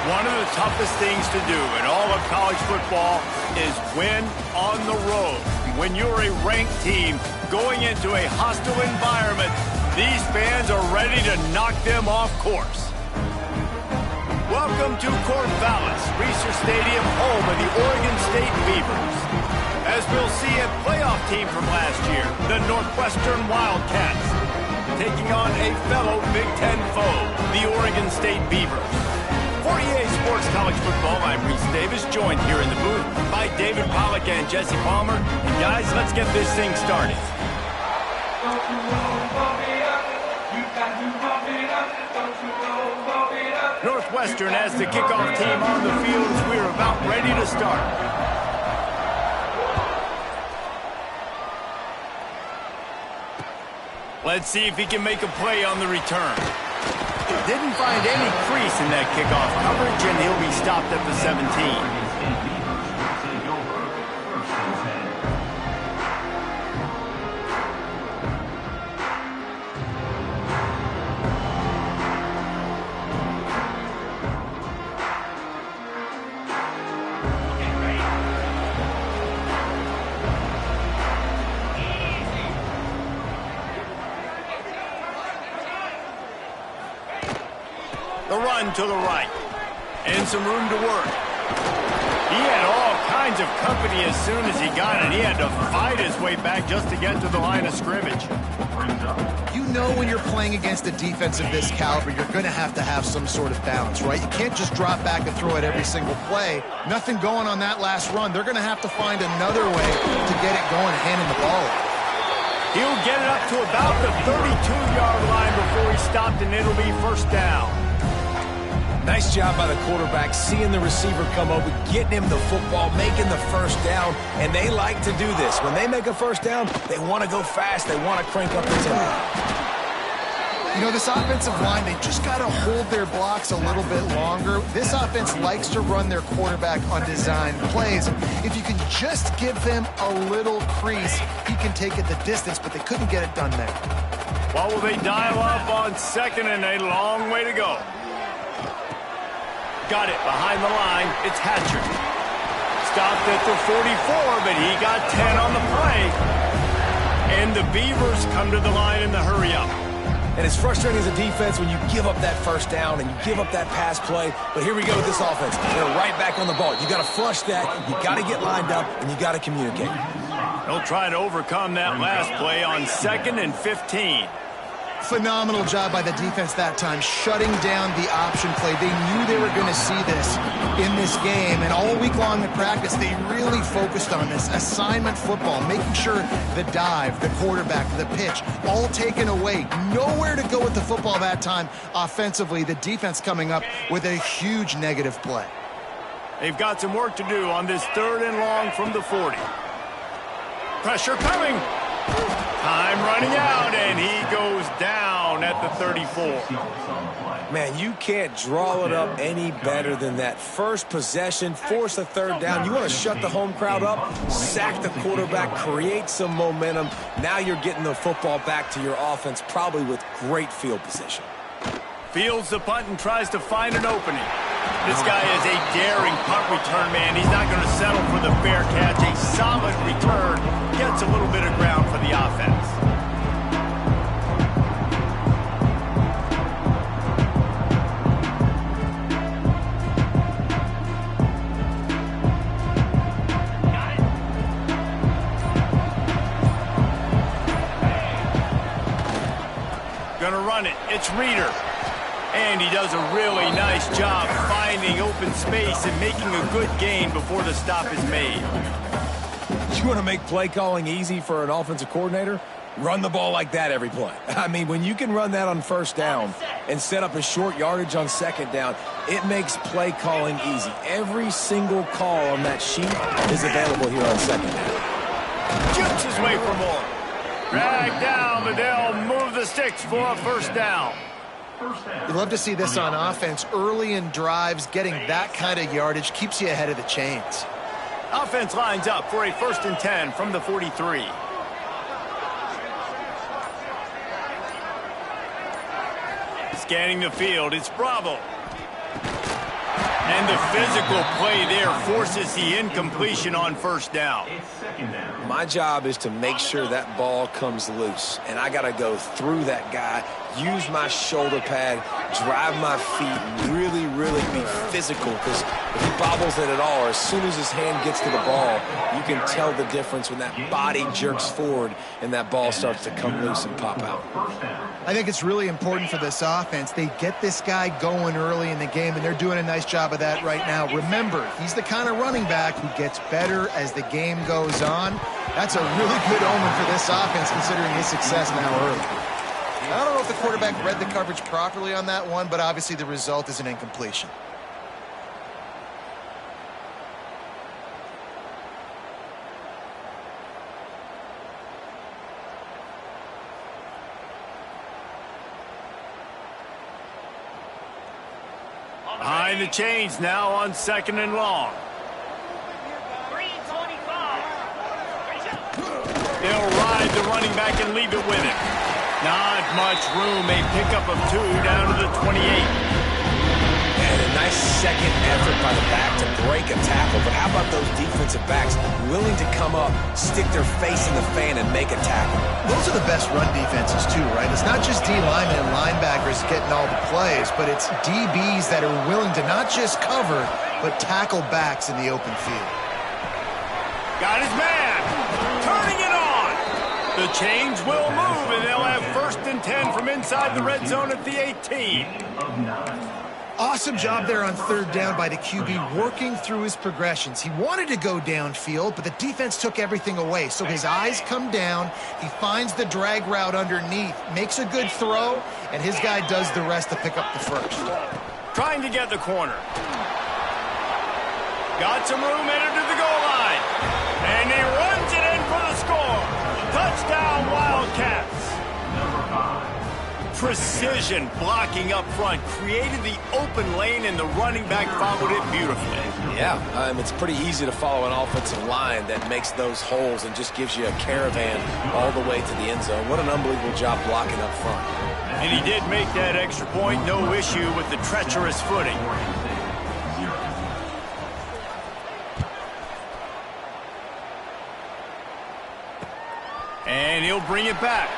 One of the toughest things to do in all of college football is win on the road. When you're a ranked team going into a hostile environment, these fans are ready to knock them off course. Welcome to Corvallis, Reser Stadium, home of the Oregon State Beavers. As we'll see a playoff team from last year, the Northwestern Wildcats, taking on a fellow Big Ten foe, the Oregon State Beavers. For EA Sports College Football, I'm Reese Davis, joined here in the booth by David Pollack and Jesse Palmer. And guys, let's get this thing started. Northwestern has the kickoff team on the field as we're about ready to start. Let's see if he can make a play on the return. Didn't find any crease in that kickoff coverage, and he'll be stopped at the 17. The run to the right. And some room to work. He had all kinds of company as soon as he got it. He had to fight his way back just to get to the line of scrimmage. You know when you're playing against a defense of this caliber, you're going to have some sort of balance, right? You can't just drop back and throw it every single play. Nothing going on that last run. They're going to have to find another way to get it going and handing the ball off. He'll get it up to about the 32-yard line before he stopped, and it'll be first down. Nice job by the quarterback, seeing the receiver come over, getting him the football, making the first down, and they like to do this. When they make a first down, they want to go fast. They want to crank up the tempo. You know, this offensive line, they just got to hold their blocks a little bit longer. This offense likes to run their quarterback on design plays. If you can just give him a little crease, he can take it the distance, but they couldn't get it done there. Well, will they dial up on second, and a long way to go. Got it behind the line. It's Hatcher. Stopped at the 44, but he got 10 on the play. And the Beavers come to the line in the hurry-up. And it's frustrating as a defense when you give up that first down and you give up that pass play. But here we go with this offense. They're right back on the ball. You got to flush that. You got to get lined up, and you got to communicate. They'll try to overcome that last play on 2nd and 15. Phenomenal job by the defense that time, shutting down the option play. They knew they were going to see this in this game, and all week long in practice, they really focused on this assignment football, making sure the dive, the quarterback, the pitch, all taken away. Nowhere to go with the football that time offensively. The defense coming up with a huge negative play. They've got some work to do on this 3rd and long from the 40. Pressure coming. Time running out, and he goes down at the 34. Man, you can't draw it up any better than that. First possession, force a 3rd down. You want to shut the home crowd up, sack the quarterback, create some momentum. Now you're getting the football back to your offense, probably with great field position. Fields the punt and tries to find an opening. This guy is a daring punt return man. He's not going to settle for the fair catch. A solid return gets a little bit of ground for the offense. Gonna run it. It's Reeder. And he does a really nice job finding open space and making a good gain before the stop is made. You want to make play calling easy for an offensive coordinator? Run the ball like that every play. I mean, when you can run that on 1st down and set up a short yardage on 2nd down, it makes play calling easy. Every single call on that sheet is available here on 2nd down. Jukes his way for more. Drag down, but they'll move the sticks for a 1st down. You love to see this on offense. Early in drives, getting that kind of yardage keeps you ahead of the chains. Offense lines up for a 1st and 10 from the 43. Scanning the field, it's Bravo. And the physical play there forces the incompletion on first down. My job is to make sure that ball comes loose, and I got to go through that guy, use my shoulder pad, drive my feet, and really, really be physical, because if he bobbles it at all, or as soon as his hand gets to the ball, you can tell the difference when that body jerks forward and that ball starts to come loose and pop out. I think it's really important for this offense. They get this guy going early in the game, and they're doing a nice job of that right now. Remember, he's the kind of running back who gets better as the game goes on. That's a really good omen for this offense, considering his success now early. I don't know if the quarterback read the coverage properly on that one, but obviously the result is an incompletion. Behind the chains now on 2nd and long. They'll ride the running back and leave it with him. Not much room. A pickup of 2 down to the 28. And a nice second effort by the back to break a tackle. But how about those defensive backs willing to come up, stick their face in the fan, and make a tackle? Those are the best run defenses, too, right? It's not just D linemen and linebackers getting all the plays, but it's DBs that are willing to not just cover, but tackle backs in the open field. Got his man. Turning it on. The chains will move, and they'll have 1st and 10 from inside the red zone at the 18. Awesome job there on 3rd down by the QB, working through his progressions. He wanted to go downfield, but the defense took everything away. So his eyes come down, he finds the drag route underneath, makes a good throw, and his guy does the rest to pick up the first. Trying to get the corner. Got some room, headed to the goal line. And he runs it in for the score. Touchdown, Wildcats. Precision blocking up front created the open lane, and the running back followed it beautifully. Yeah, it's pretty easy to follow an offensive line that makes those holes and just gives you a caravan all the way to the end zone. What an unbelievable job blocking up front. And he did make that extra point, no issue with the treacherous footing. And he'll bring it back.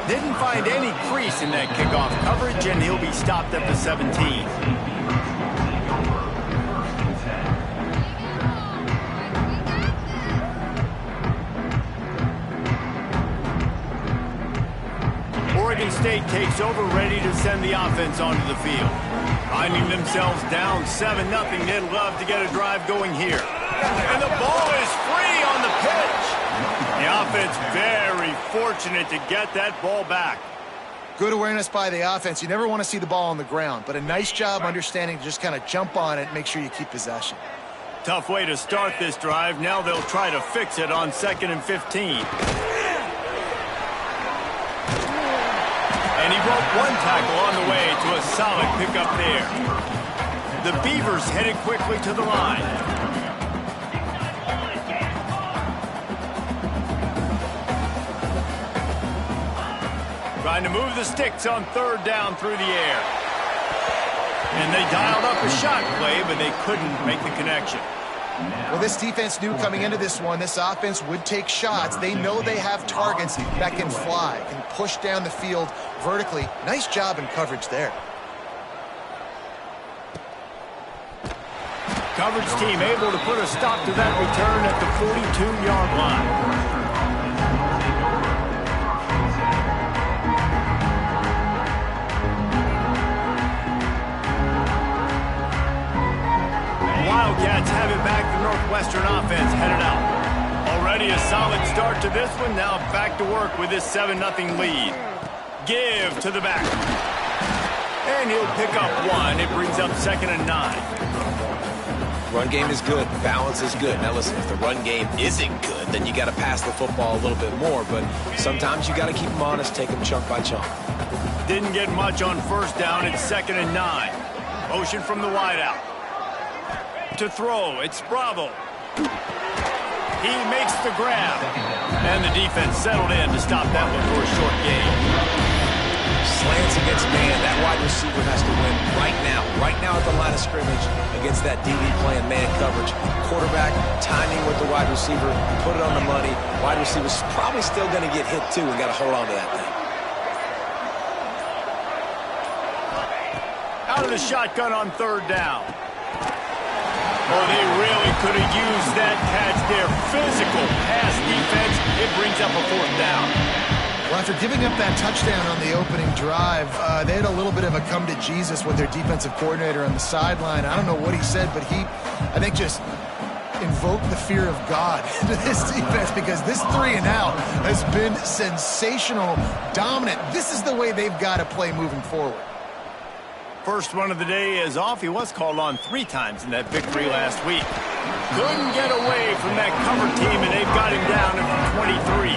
Didn't find any crease in that kickoff coverage, and he'll be stopped at the 17. Oregon State takes over, ready to send the offense onto the field. Finding themselves down 7-0, they'd love to get a drive going here. And the ball is free on the pitch. The offense very fortunate to get that ball back. Good awareness by the offense. You never want to see the ball on the ground, but a nice job understanding to just kind of jump on it and make sure you keep possession. Tough way to start this drive. Now they'll try to fix it on 2nd and 15. And he broke one tackle on the way to a solid pickup there. The Beavers headed quickly to the line. Trying to move the sticks on 3rd down through the air. And they dialed up a shot play, but they couldn't make the connection. Well, this defense knew coming into this one, this offense would take shots. They know they have targets that can fly, can push down the field vertically. Nice job in coverage there. Coverage team able to put a stop to that return at the 42-yard line. Wildcats have it back. The Northwestern offense headed out. Already a solid start to this one. Now back to work with this 7-0 lead. Give to the back. And he'll pick up 1. It brings up 2nd and 9. Run game is good. Balance is good. Now listen, if the run game isn't good, then you got to pass the football a little bit more. But sometimes you got to keep them honest, take them chunk by chunk. Didn't get much on 1st down. It's 2nd and 9. Motion from the wideout. To throw, it's Bravo. He makes the grab. And the defense settled in to stop that one for a short gain. Slants against man. That wide receiver has to win right now at the line of scrimmage against that DB playing man coverage. Quarterback, timing with the wide receiver, put it on the money. Wide receiver's probably still going to get hit too and got to hold on to that thing. Out of the shotgun on third down. Oh, they really could have used that catch there. Physical pass defense. It brings up a fourth down. Well, after giving up that touchdown on the opening drive, they had a little bit of a come to Jesus with their defensive coordinator on the sideline. I don't know what he said, but he, I think, just invoked the fear of God into this defense, because this 3 and out has been sensational, dominant. This is the way they've got to play moving forward. First run of the day is off. He was called on 3 times in that victory last week. Couldn't get away from that cover team, and they've got him down at 23.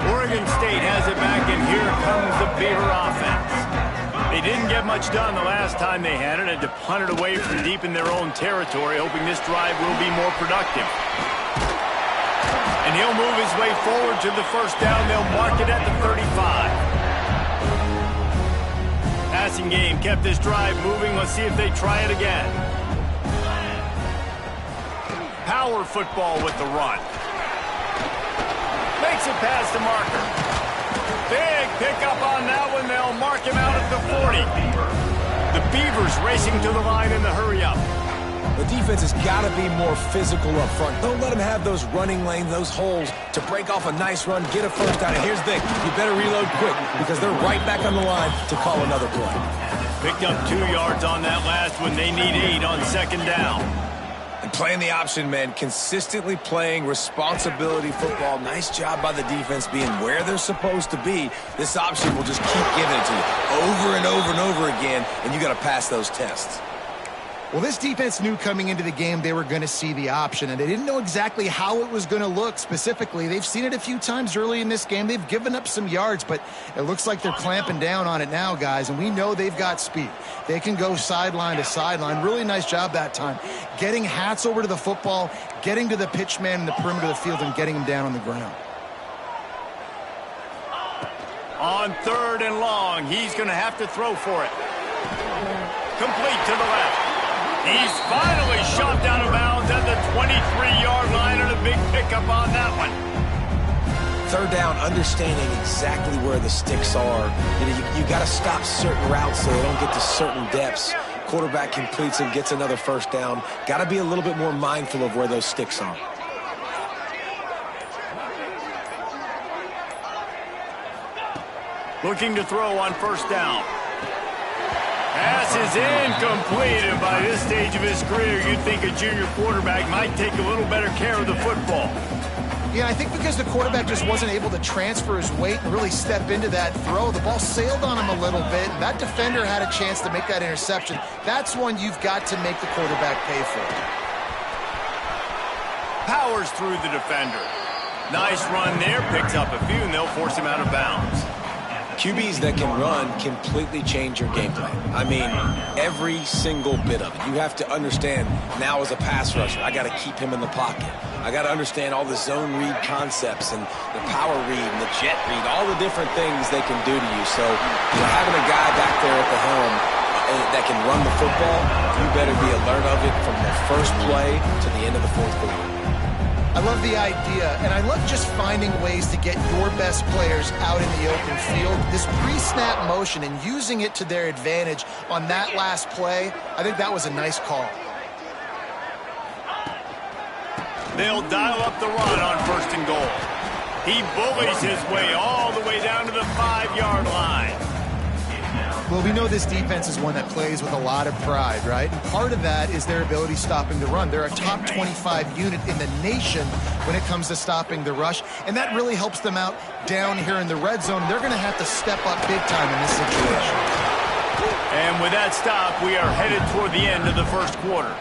Oregon State has it back, and here comes the Beaver offense. They didn't get much done the last time they had it. Had to punt it away from deep in their own territory, hoping this drive will be more productive. And he'll move his way forward to the first down. They'll mark it at the 35. Passing game kept this drive moving. Let's see if they try it again. Power football with the run. Makes it past the marker. Big pickup on that one. They'll mark him out at the 40. The Beavers racing to the line in the hurry-up. The defense has got to be more physical up front. Don't let them have those running lanes, those holes to break off a nice run, get a first down. And here's the thing, you better reload quick, because they're right back on the line to call another play. Picked up 2 yards on that last one. They need 8 on second down. And playing the option, man, consistently playing responsibility football. Nice job by the defense being where they're supposed to be. This option will just keep giving it to you over and over and over again, and you got to pass those tests. Well, this defense knew coming into the game they were going to see the option, and they didn't know exactly how it was going to look specifically. They've seen it a few times early in this game. They've given up some yards, but it looks like they're clamping down on it now, guys, and we know they've got speed. They can go sideline to sideline. Really nice job that time. Getting hats over to the football, getting to the pitch man in the perimeter of the field, and getting him down on the ground. On third and long, he's going to have to throw for it. Complete to the left. He's finally shot down of bounds at the 23-yard line, and a big pickup on that one. Third down, understanding exactly where the sticks are. You got to stop certain routes so they don't get to certain depths. Quarterback completes and gets another first down. Got to be a little bit more mindful of where those sticks are. Looking to throw on first down. Pass is incomplete, and by this stage of his career, you'd think a junior quarterback might take a little better care of the football. Yeah, I think because the quarterback just wasn't able to transfer his weight and really step into that throw, the ball sailed on him a little bit. That defender had a chance to make that interception. That's one you've got to make the quarterback pay for. Powers through the defender. Nice run there, picks up a few, and they'll force him out of bounds. QBs that can run completely change your game plan. I mean, every single bit of it. You have to understand, now as a pass rusher, I got to keep him in the pocket. I got to understand all the zone read concepts and the power read and the jet read, all the different things they can do to you. So, having a guy back there at the helm that can run the football, you better be alert of it from the first play to the end of the fourth quarter. I love the idea, and I love just finding ways to get your best players out in the open field. This pre-snap motion and using it to their advantage on that last play, I think that was a nice call. They'll dial up the run on first and goal. He bullies his way all the way down to the 5-yard line. Well, we know this defense is one that plays with a lot of pride, right? And part of that is their ability stopping the run. They're a top 25 unit in the nation when it comes to stopping the rush, and that really helps them out down here in the red zone. They're going to have to step up big time in this situation. And with that stop, we are headed toward the end of the first quarter.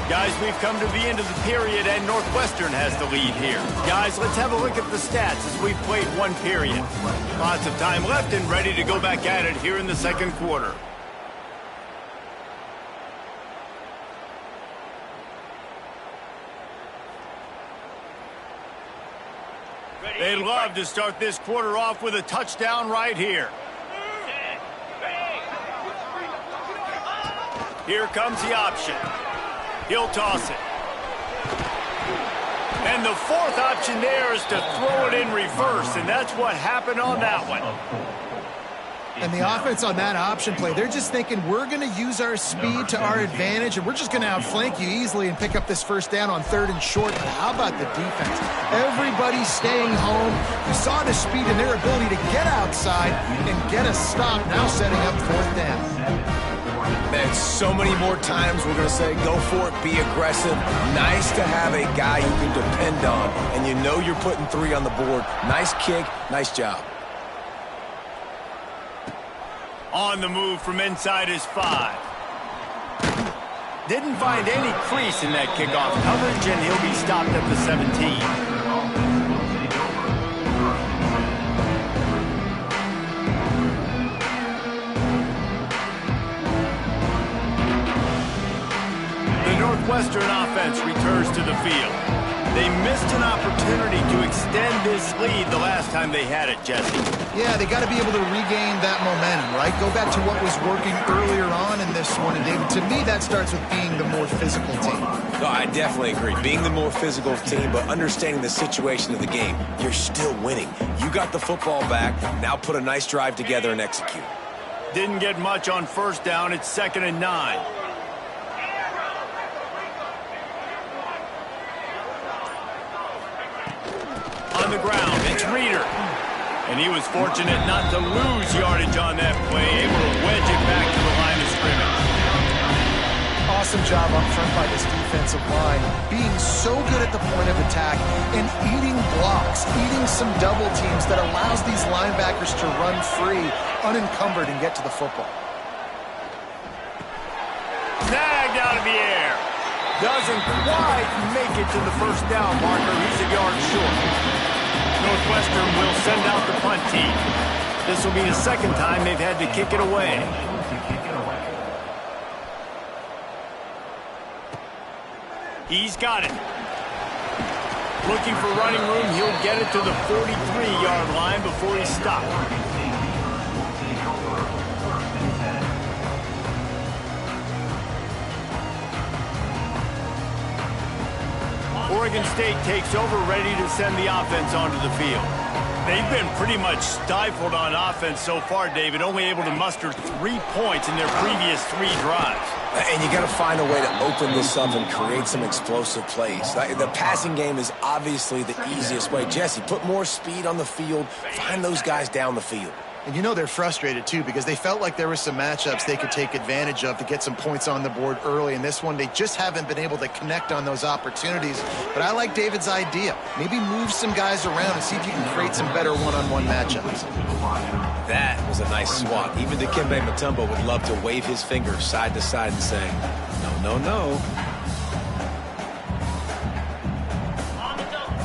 Guys, we've come to the end of the period, and Northwestern has the lead here. Guys, let's have a look at the stats as we've played one period. Lots of time left and ready to go back at it here in the second quarter. They'd love to start this quarter off with a touchdown right here. Here comes the option. He'll toss it. And the fourth option there is to throw it in reverse, and that's what happened on that one. And the offense on that option play, they're just thinking we're going to use our speed to our advantage, and we're just going to outflank you easily and pick up this first down on 3rd and short. But how about the defense? Everybody's staying home. You saw the speed and their ability to get outside and get a stop, now setting up 4th down. Man, so many more times we're going to say, go for it, be aggressive. Nice to have a guy you can depend on, and you know you're putting 3 on the board. Nice kick, nice job. On the move from inside his 5. Didn't find any crease in that kickoff coverage, and he'll be stopped at the 17. Northwestern offense returns to the field. They missed an opportunity to extend this lead the last time they had it, Jesse. Yeah, they got to be able to regain that momentum, right? Go back to what was working earlier on in this one. And, David, to me, that starts with being the more physical team. No, I definitely agree. Being the more physical team, but understanding the situation of the game. You're still winning. You got the football back. Now put a nice drive together and execute. Didn't get much on first down. It's 2nd and 9. On the ground, it's Reeder. And he was fortunate not to lose yardage on that play, able to wedge it back to the line of scrimmage. Awesome job up front by this defensive line, being so good at the point of attack and eating blocks, eating some double teams that allows these linebackers to run free, unencumbered, and get to the football. Snagged out of the air. Doesn't quite make it to the first down marker. He's a yard short. Northwestern will send out the punt team. This will be the 2nd time they've had to kick it away. He's got it. Looking for running room. He'll get it to the 43-yard line before he's stopped. Oregon State takes over, ready to send the offense onto the field. They've been pretty much stifled on offense so far, David, only able to muster 3 points in their previous 3 drives. And you got to find a way to open this up and create some explosive plays. The passing game is obviously the easiest way. Jesse, put more speed on the field, find those guys down the field. And you know they're frustrated, too, because they felt like there were some matchups they could take advantage of to get some points on the board early. In this one, they just haven't been able to connect on those opportunities. But I like David's idea. Maybe move some guys around and see if you can create some better one-on-one matchups. That was a nice swat. Even Dikembe Mutombo would love to wave his finger side to side and say, no, no, no.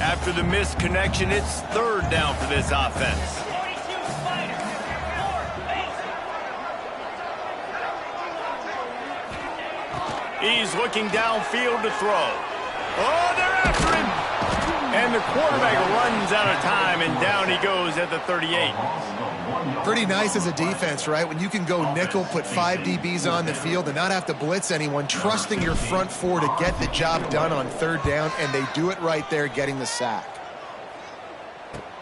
After the missed connection, it's 3rd down for this offense. He's looking downfield to throw. Oh, they're after him! And the quarterback runs out of time, and down he goes at the 38. Pretty nice as a defense, right? When you can go nickel, put 5 DBs on the field and not have to blitz anyone, trusting your front 4 to get the job done on 3rd down, and they do it right there, getting the sack.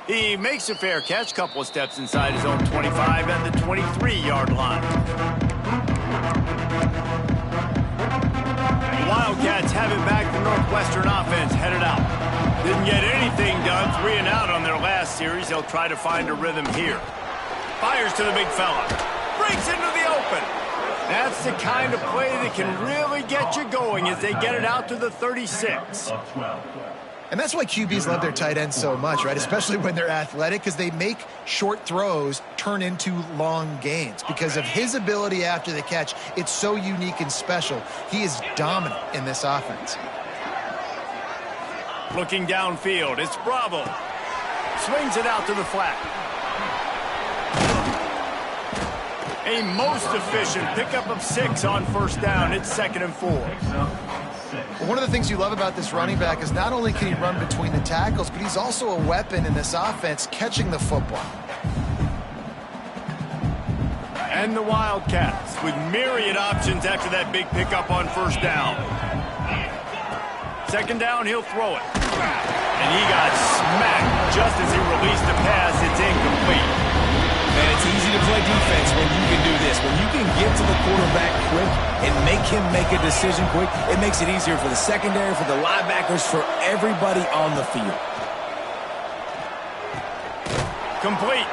He makes a fair catch, couple of steps inside his own 25 at the 23-yard line. The Wildcats have it back. The Northwestern offense headed out. Didn't get anything done. 3 and out on their last series. They'll try to find a rhythm here. Fires to the big fella. Breaks into the open. That's the kind of play that can really get you going as they get it out to the 36. And that's why QBs love their tight ends so much, right? Especially when they're athletic, because they make short throws turn into long gains. Because of his ability after the catch, it's so unique and special. He is dominant in this offense. Looking downfield, it's Bravo. Swings it out to the flat. A most efficient pickup of 6 on first down. It's 2nd and 4. One of the things you love about this running back is not only can he run between the tackles, but he's also a weapon in this offense catching the football. And the Wildcats with myriad options after that big pickup on first down. Second down, he'll throw it. And he got smacked just as he released the pass. It's incomplete. Man, it's easy to play defense when you can do this. When you can get to the quarterback quick and make him make a decision quick, it makes it easier for the secondary, for the linebackers, for everybody on the field. Complete.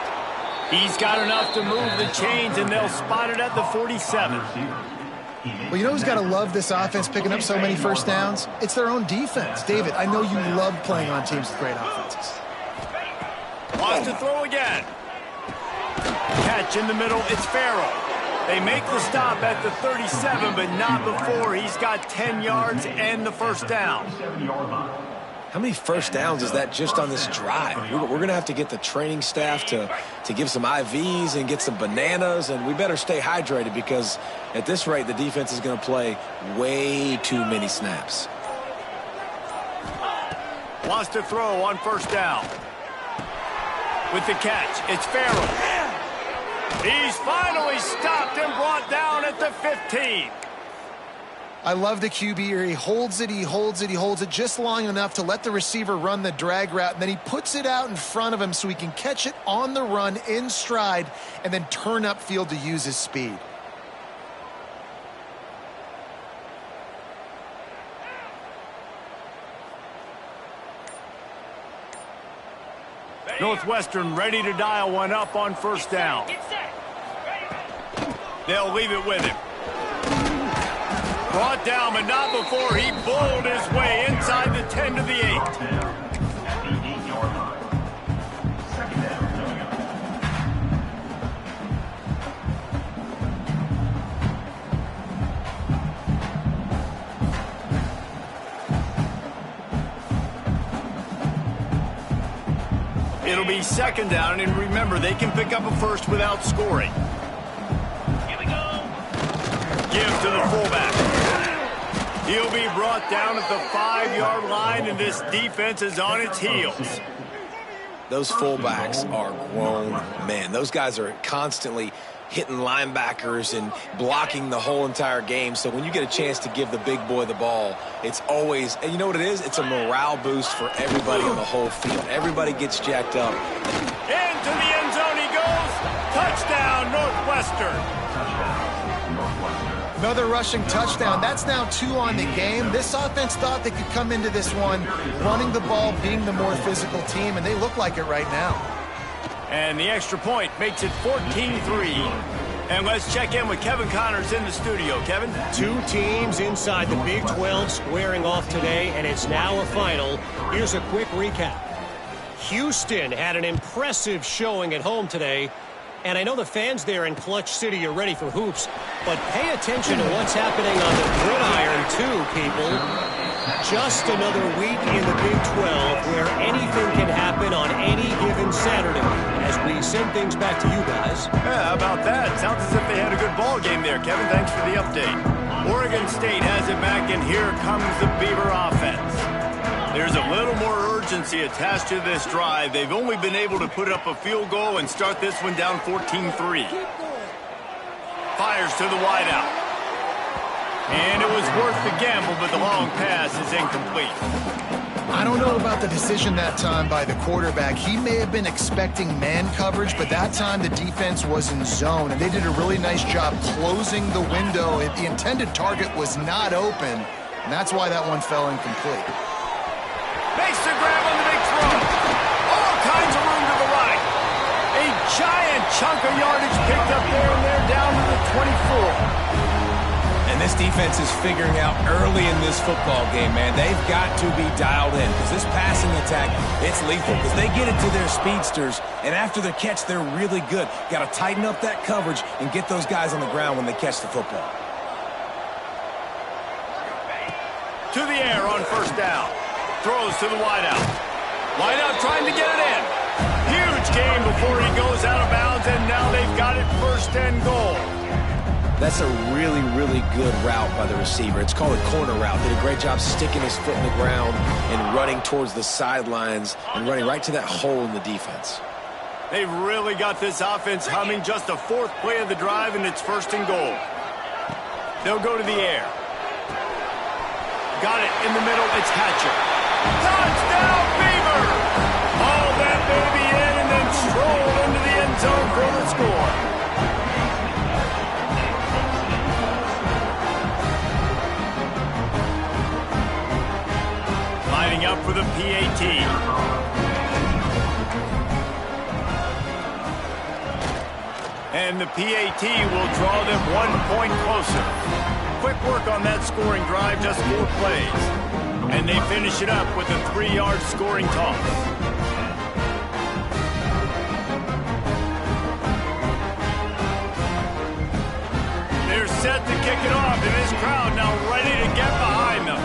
He's got enough to move the chains, and they'll spot it at the 47. Well, you know who's got to love this offense picking up so many first downs? It's their own defense. David, I know you love playing on teams with great offenses. Wants to throw again. Catch in the middle, it's Farrell. They make the stop at the 37, but not before. He's got 10 yards and the first down. How many first downs is that just on this drive? We're going to have to get the training staff to give some IVs and get some bananas, and we better stay hydrated because at this rate, the defense is going to play way too many snaps. Wants to throw on first down. With the catch, it's Farrell. He's finally stopped and brought down at the 15. I love the QB here. He holds it, he holds it, he holds it just long enough to let the receiver run the drag route, and then he puts it out in front of him so he can catch it on the run in stride and then turn upfield to use his speed. Northwestern ready to dial one up on first down. They'll leave it with him. Brought down, but not before he bowled his way inside the 10 to the 8. It'll be second down, and remember, they can pick up a first without scoring. Here we go. Give to the fullback. He'll be brought down at the 5-yard line, and this defense is on its heels. Those fullbacks are grown men. Those guys are constantly hitting linebackers and blocking the whole entire game. So when you get a chance to give the big boy the ball, it's always, and you know what it is? It's a morale boost for everybody on the whole field. Everybody gets jacked up. Into the end zone he goes. Touchdown, Northwestern. Another rushing touchdown. That's now 2 on the game. This offense thought they could come into this one running the ball, being the more physical team, and they look like it right now. And the extra point makes it 14-3. And let's check in with Kevin Connors in the studio. Kevin? 2 teams inside the Big 12 squaring off today, and it's now a final. Here's a quick recap. Houston had an impressive showing at home today. And I know the fans there in Clutch City are ready for hoops, but pay attention to what's happening on the gridiron too, people. Just another week in the Big 12 where anything can happen on any given Saturday. As we send things back to you guys. Yeah, how about that? Sounds as if they had a good ball game there, Kevin. Thanks for the update. Oregon State has it back, and here comes the Beaver offense. There's a little more urgency attached to this drive. They've only been able to put up a field goal and start this one down 14-3. Fires to the wideout. And it was worth the gamble, but the long pass is incomplete. I don't know about the decision that time by the quarterback. He may have been expecting man coverage, but that time the defense was in zone, and they did a really nice job closing the window. The intended target was not open, and that's why that one fell incomplete. Makes the grab on the big throw. All kinds of room to the right. A giant chunk of yardage picked up there, and they're down to the 24. And this defense is figuring out early in this football game, man. They've got to be dialed in because this passing attack, it's lethal because they get it to their speedsters, and after the catch, they're really good. Got to tighten up that coverage and get those guys on the ground when they catch the football. To the air on first down. Throws to the wideout. Wideout trying to get it in. Huge game before he goes out of bounds, and now they've got it 1st and goal. That's a really, really good route by the receiver. It's called a corner route. Did a great job sticking his foot in the ground and running towards the sidelines and running right to that hole in the defense. They've really got this offense humming. Just the fourth play of the drive, and it's 1st and goal. They'll go to the air. Got it in the middle. It's Hatcher. Touchdown, Beaver! Haul that baby in and then stroll into the end zone for the score. Lining up for the PAT. And the PAT will draw them 1 point closer. Quick work on that scoring drive, just 4 plays. And they finish it up with a 3-yard scoring toss. They're set to kick it off, and this crowd now ready to get behind them.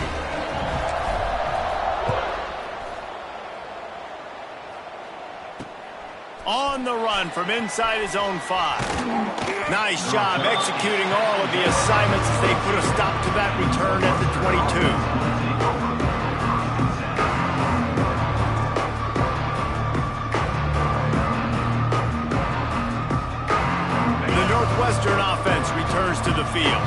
On the run from inside his own 5. Nice job executing all of the assignments as they put a stop to that return at the 22. The Northwestern offense returns to the field.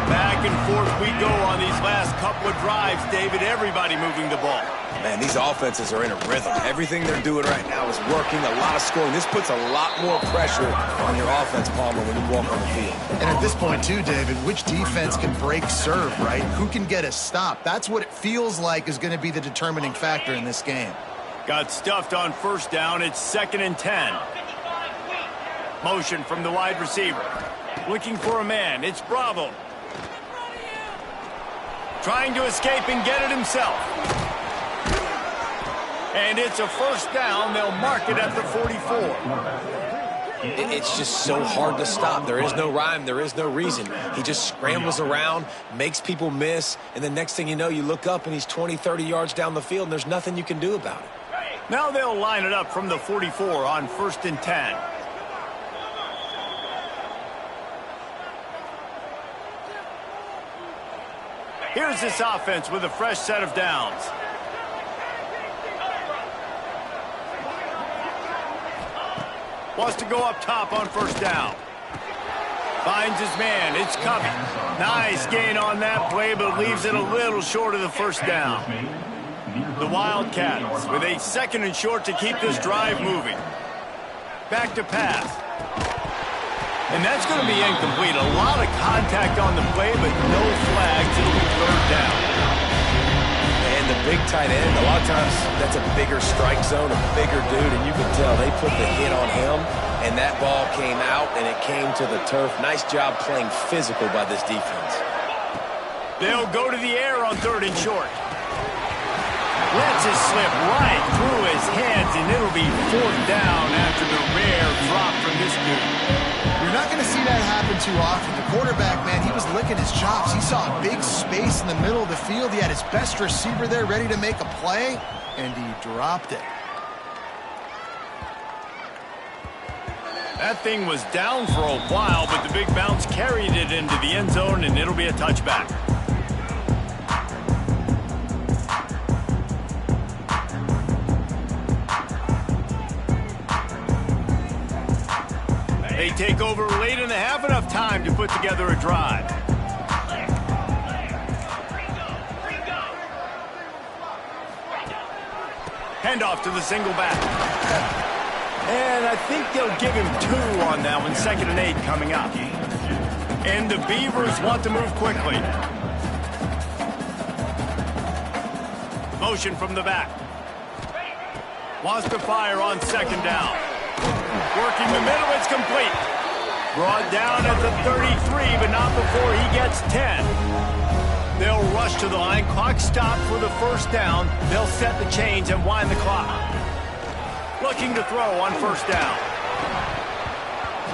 Back and forth we go on these last couple of drives, David. Everybody moving the ball. Man, these offenses are in a rhythm. Everything they're doing right now is working, a lot of scoring. This puts a lot more pressure on your offense, Palmer, when you walk on the field. And at this point, too, David, which defense can break serve, right? Who can get a stop? That's what it feels like is going to be the determining factor in this game. Got stuffed on 1st down. It's 2nd and 10. Motion from the wide receiver. Looking for a man. It's Bravo. Trying to escape and get it himself. And it's a 1st down. They'll mark it at the 44. It's just so hard to stop. There is no rhyme. There is no reason. He just scrambles around, makes people miss, and the next thing you know, you look up and he's 20, 30 yards down the field, and there's nothing you can do about it. Now they'll line it up from the 44 on 1st and 10. Here's this offense with a fresh set of downs. Wants to go up top on 1st down. Finds his man. It's Covey. Nice gain on that play, but leaves it a little short of the 1st down. The Wildcats with a 2nd and short to keep this drive moving. Back to pass. And that's going to be incomplete. A lot of contact on the play, but no flags. It'll be 3rd down. And the big tight end, a lot of times that's a bigger strike zone, a bigger dude, and you can tell they put the hit on him, and that ball came out, and it came to the turf. Nice job playing physical by this defense. They'll go to the air on 3rd and short. Lets it slip right through his hands, and it'll be 4th down after the rare drop from this dude. You're not going to see that happen too often. The quarterback, man, he was licking his chops. He saw a big space in the middle of the field. He had his best receiver there ready to make a play, and he dropped it. That thing was down for a while, but the big bounce carried it into the end zone, and it'll be a touchback. They take over late in the half, enough time to put together a drive. Handoff to the single back. And I think they'll give him 2 on that one. 2nd and 8 coming up. And the Beavers want to move quickly. Motion from the back. Wants to fire on 2nd down. Working the middle, it's complete. Brought down at the 33, but not before he gets 10. They'll rush to the line. Clock stopped for the 1st down. They'll set the chains and wind the clock. Looking to throw on 1st down.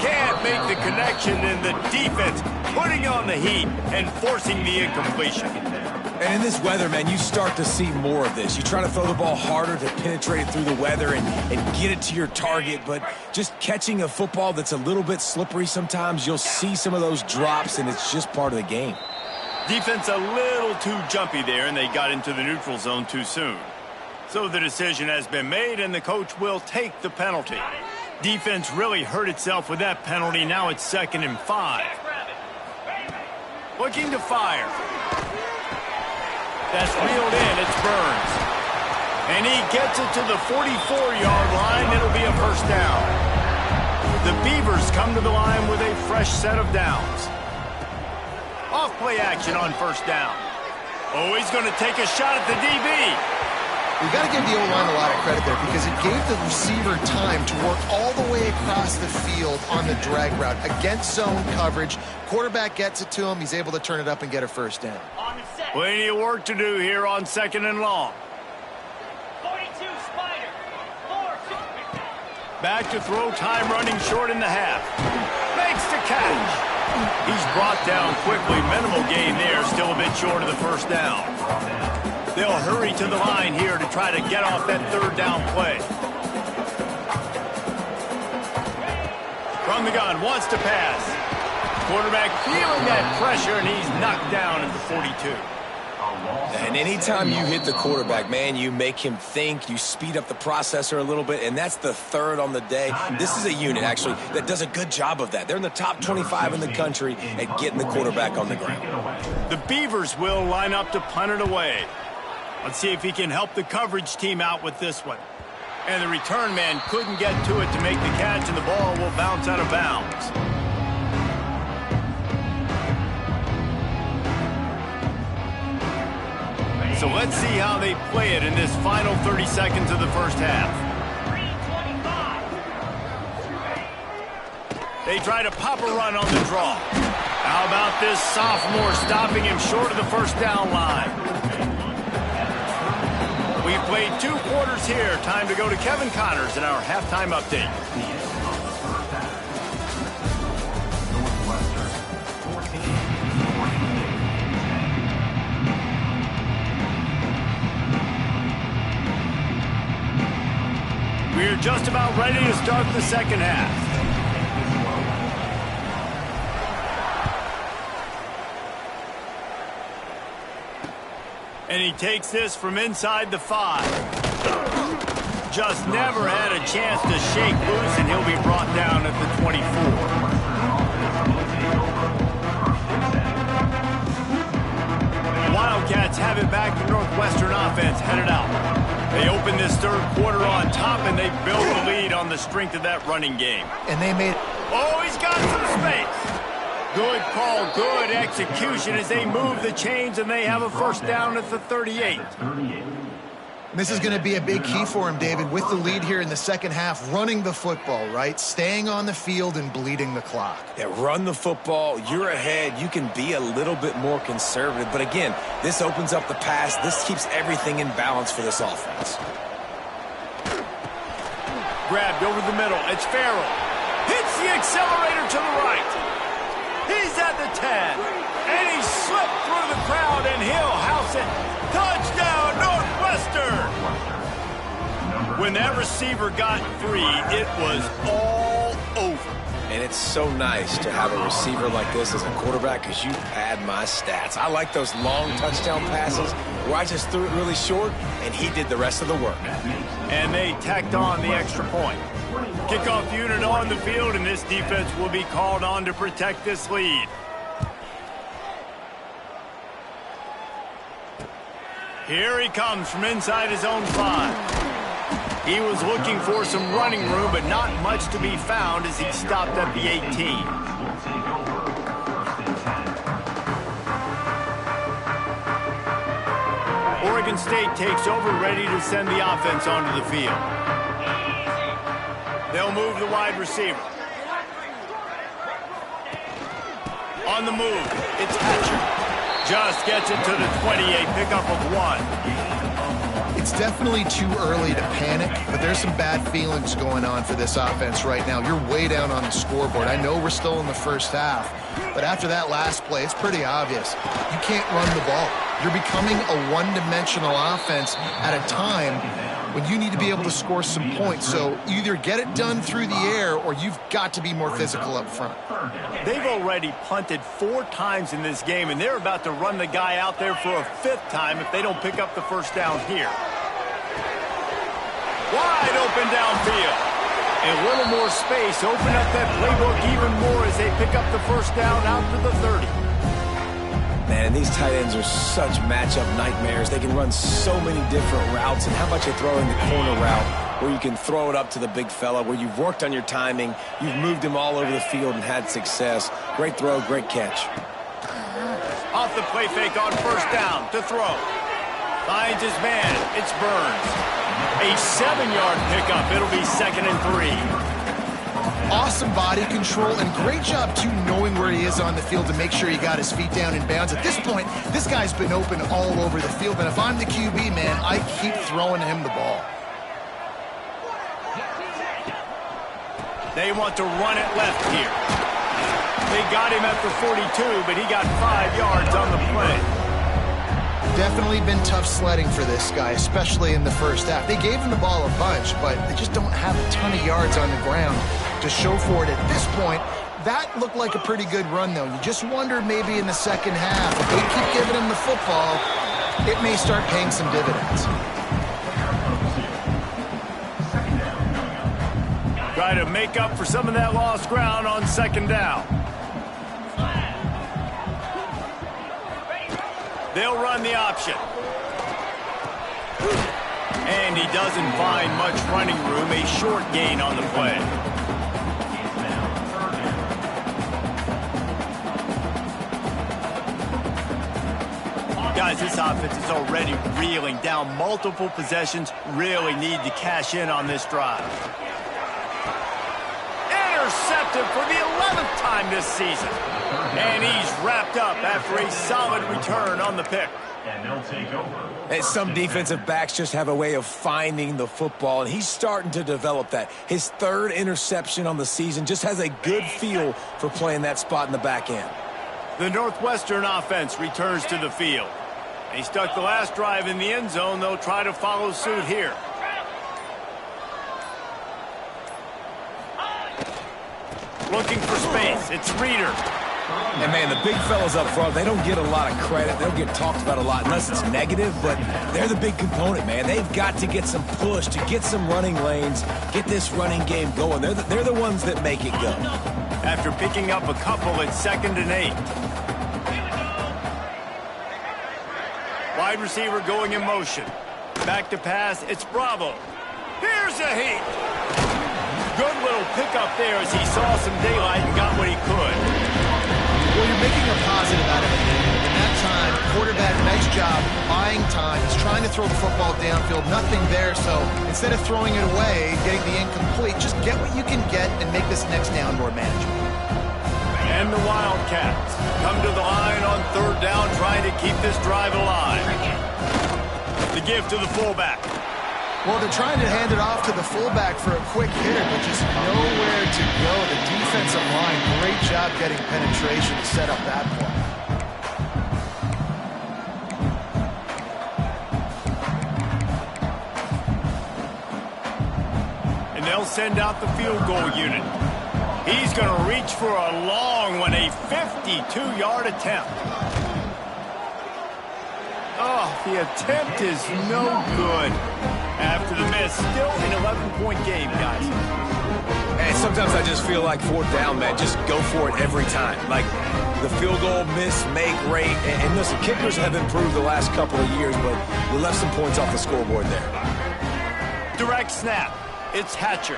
Can't make the connection, and the defense putting on the heat and forcing the incompletion. And in this weather, man, you start to see more of this. You try to throw the ball harder to penetrate it through the weather and get it to your target, but just catching a football that's a little bit slippery sometimes, you'll see some of those drops, and it's just part of the game. Defense a little too jumpy there, and they got into the neutral zone too soon. So the decision has been made, and the coach will take the penalty. Defense really hurt itself with that penalty. Now it's 2nd and 5. Looking to fire. That's reeled in. It's Burns. And he gets it to the 44-yard line. It'll be a first down. The Beavers come to the line with a fresh set of downs. Off-play action on first down. Oh, he's going to take a shot at the DB. We've got to give the O-line a lot of credit there because it gave the receiver time to work all the way across the field on the drag route. Against zone coverage, quarterback gets it to him. He's able to turn it up and get a first down. Plenty of work to do here on 2nd and long. 42 Spider. 4. Back to throw, time running short in the half. Makes the catch. He's brought down quickly. Minimal gain there, still a bit short of the first down. They'll hurry to the line here to try to get off that 3rd down play. From the gun, wants to pass. Quarterback feeling that pressure, and he's knocked down at the 42. And anytime you hit the quarterback, man, you make him think, you speed up the processor a little bit, and that's the 3rd on the day. This is a unit, actually, that does a good job of that. They're in the top 25 in the country at getting the quarterback on the ground. The Beavers will line up to punt it away. Let's see if he can help the coverage team out with this one. And the return man couldn't get to it to make the catch, and the ball will bounce out of bounds. So let's see how they play it in this final 30 seconds of the first half. They try to pop a run on the draw. How about this sophomore stopping him short of the first down line? We've played 2 quarters here. Time to go to Kevin Connors in our halftime update. We're just about ready to start the second half. And he takes this from inside the 5. Just never had a chance to shake loose, and he'll be brought down at the 24. Wildcats have it back to Northwestern offense, headed out. They open this 3rd quarter on top, and they build the lead on the strength of that running game. And they made... Oh, he's got some space. Good call, good execution as they move the chains, and they have a first down at the 38. This is going to be a big key for him, David, with the lead here in the second half, running the football, right? Staying on the field and bleeding the clock. Yeah, run the football. You're ahead. You can be a little bit more conservative. But again, this opens up the pass. This keeps everything in balance for this offense. Grabbed over the middle. It's Farrell. Hits the accelerator to the right. He's at the 10. And he slipped through the crowd, and he'll house it. Touchdown, Northwestern! When that receiver got free, it was all over. And it's so nice to have a receiver like this as a quarterback because you pad my stats. I like those long touchdown passes where I just threw it really short, and he did the rest of the work. And they tacked on the extra point. Kickoff unit on the field, and this defense will be called on to protect this lead. Here he comes from inside his own 5. He was looking for some running room, but not much to be found as he stopped at the 18. Oregon State takes over, ready to send the offense onto the field. They'll move the wide receiver. On the move, it's Hatcher. Just gets it to the 28, pickup of 1. It's definitely too early to panic, but there's some bad feelings going on for this offense right now. You're way down on the scoreboard. I know we're still in the first half, but after that last play, it's pretty obvious. You can't run the ball. You're becoming a one-dimensional offense at a time when you need to be able to score some points. So either get it done through the air or you've got to be more physical up front. They've already punted 4 times in this game, and they're about to run the guy out there for a 5th time if they don't pick up the first down here. Wide open downfield. And a little more space. Open up that playbook even more as they pick up the first down out to the 30. Man, these tight ends are such matchup nightmares. They can run so many different routes. And how about you throw in the corner route where you can throw it up to the big fella, where you've worked on your timing, you've moved him all over the field and had success. Great throw, great catch. Off the play fake on first down to throw. Finds his man. It's Burns. A 7-yard pickup. It'll be 2nd and 3. Awesome body control and great job, too, knowing where he is on the field to make sure he got his feet down in bounds. At this point, this guy's been open all over the field, and if I'm the QB, man, I keep throwing him the ball. They want to run it left here. They got him at the 42, but he got 5 yards on the play. Definitely been tough sledding for this guy, especially in the first half. They gave him the ball a bunch, but they just don't have a ton of yards on the ground to show for it at this point. That looked like a pretty good run, though. You just wonder maybe in the second half, if they keep giving him the football, it may start paying some dividends. Try to make up for some of that lost ground on 2nd down. They'll run the option. And he doesn't find much running room. A short gain on the play. Guys, this offense is already reeling down multiple possessions. Really need to cash in on this drive. Intercepted for the 11th time this season. And he's wrapped up after a solid return on the pick. And they'll take over. And some defensive backs just have a way of finding the football, and he's starting to develop that. His 3rd interception on the season, just has a good feel for playing that spot in the back end. The Northwestern offense returns to the field. They stuck the last drive in the end zone. They'll try to follow suit here. Looking for space. It's Reeder. And, man, the big fellas up front, they don't get a lot of credit. They don't get talked about a lot unless it's negative, but they're the big component, man. They've got to get some push, to get some running lanes, get this running game going. They're the ones that make it go. After picking up a couple, it's 2nd and 8. Wide receiver going in motion. Back to pass, it's Bravo. Here's a heat. Good little pickup there as he saw some daylight and got what he could. Well, you're making a positive out of it. In that time, quarterback, nice job, buying time. He's trying to throw the football downfield. Nothing there, so instead of throwing it away, getting the incomplete, just get what you can get and make this next down more manageable. And the Wildcats come to the line on 3rd down, trying to keep this drive alive. The give to the fullback. Well, they're trying to hand it off to the fullback for a quick hitter, but just nowhere to go. The defensive line, great job getting penetration to set up that play. And they'll send out the field goal unit. He's going to reach for a long one, a 52-yard attempt. Oh, the attempt is no good. After the miss, still an 11-point game, guys. And sometimes I just feel like 4th down, man, just go for it every time. Like the field goal, miss, make, rate. And listen, kickers have improved the last couple of years, but we left some points off the scoreboard there. Direct snap. It's Hatcher.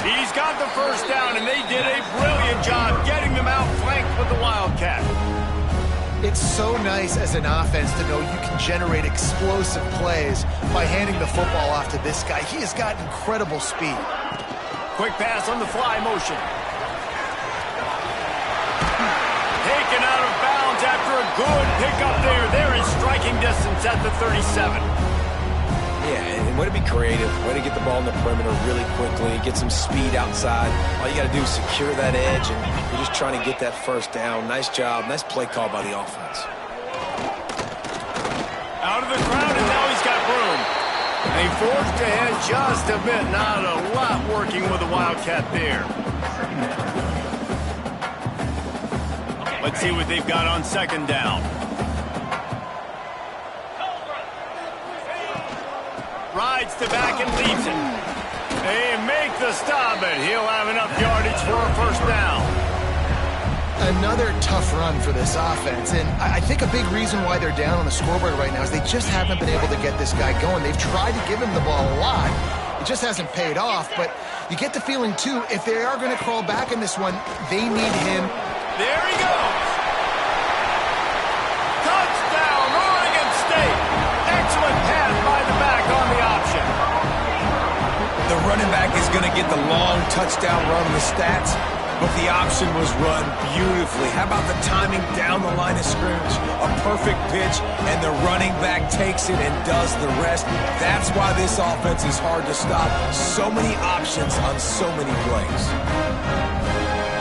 He's got the first down, and they did a brilliant job getting them outflanked with the Wildcat. It's so nice as an offense to know you can generate explosive plays by handing the football off to this guy. He has got incredible speed. Quick pass on the fly motion. Taken out of bounds after a good pickup there. They're in striking distance at the 37. Yeah, and way to be creative, way to get the ball in the perimeter really quickly, get some speed outside. All you got to do is secure that edge, and you're just trying to get that first down. Nice job. Nice play call by the offense. Out of the crowd, and now he's got room. And he forged ahead just a bit. Not a lot working with the Wildcat there. Let's see what they've got on second down. Rides the back and leaves it. They make the stop, but he'll have enough yardage for a first down. Another tough run for this offense, and I think a big reason why they're down on the scoreboard right now is they just haven't been able to get this guy going. They've tried to give him the ball a lot. It just hasn't paid off, but you get the feeling, too, if they are going to crawl back in this one, they need him. There he goes. Touchdown, Oregon State. Excellent pass by the back on the option. The running back is going to get the long touchdown run in the stats, but the option was run beautifully. How about the timing down the line of scrimmage? A perfect pitch, and the running back takes it and does the rest. That's why this offense is hard to stop. So many options on so many plays.